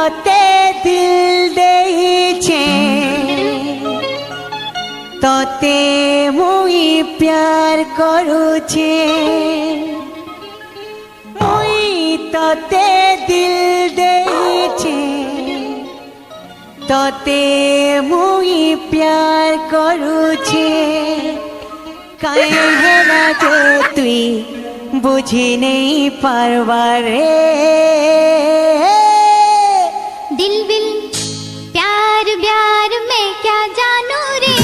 तते दिल देइछे तते मुई प्यार करूछे मुई तते दिल देइछे तते मुई प्यार करूछे काहे लागे तुई बुझी नहीं पारवा रे दिल बिल प्यार ब्यार मैं क्या जानू रे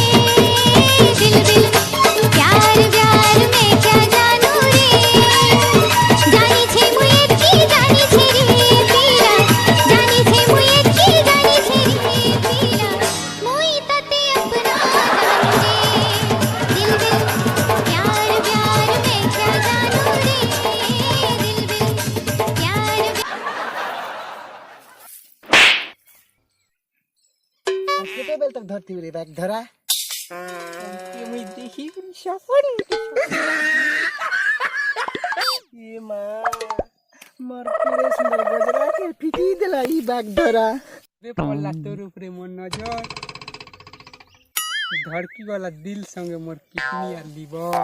दिल बिल प्यार ब्यार मैं क्या जानू रे जानी छे मुए की जानी छे रे पीरा जानी छे मुए की जानी छे रे पीरा मोई तते अपना जानू रे दिल बिल प्यार ब्यार मैं क्या जानू रे दिल बिल प्यार कितने बेल तक धरती हुई बैग धरा मुझे देखी सफर ये माँ मर पूरे सुंदर गजरा के फिटी दिला ई बैग धरा रे पल्ला तोर ऊपरे मोर नजर धड़की वाला दिल संगे मोर किडनी आ लीवर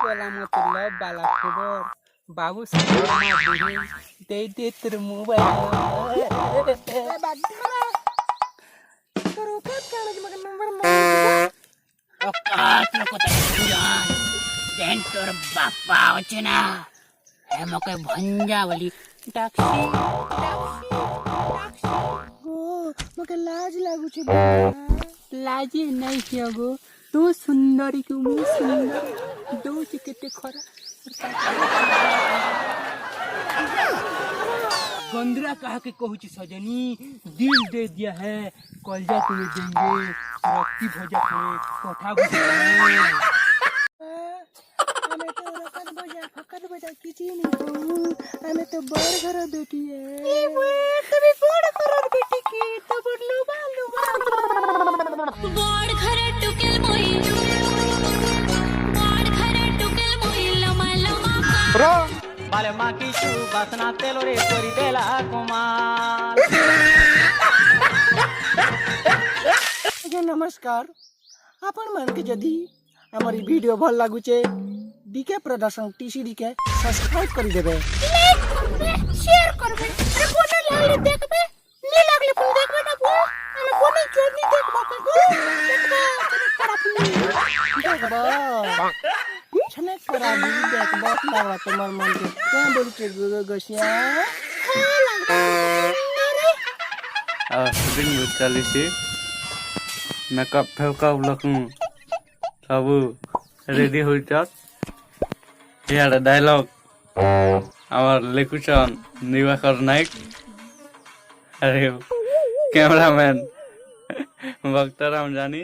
वाला मतलब वाला खबर बाबू से दे दे तेरे मोबाइल बैग धरा करो का कागज मगर नंबर अकात नको जान देन तोर बापा होचे ना हे मके भंजावली टैक्सी गो मगर लाज लागू छे लाजे नहीं किया गो तू सुंदरी क्यों मैं सुंदर दो चिकटे खरा गंदरा कहा के कहूची सजनी दिल दे दिया है कलजा तुम्हें देंगे रक्ति भजा खाने कोठा भजा हमें तो रकत बजा फकत बजा किसी नहीं कहूँ हमें तो बड़ घर बेटी है ये मैं तभी बड़ घर बेटी की तो बड़लो बालू बोर्ड घरे टुकेल मोई बोर्ड घरे टुकेल मोई लमा लमा बाले माँ की शू बासना तेलो रे तोरी देला कुमार नमस्कार आपण मान के जदी हमारी वीडियो भल लागू छे डीके प्रोडक्शन टीसीडी के सब्सक्राइब कर देबे शेयर करबे अरे कोने लागले देखबे नी लागले फोन देखबे ना बो हम कोने चोरनी देखबो देखबा छने करानी देखबा लागला तोमर मन के क्या बोल के गसिया दिन चली सी मेकअप फेकअप लखूँ सब रेडी हो डायलॉग आमार लिखुछन दिवाकर नायक अरे कैमरामैन भक्तराम जानी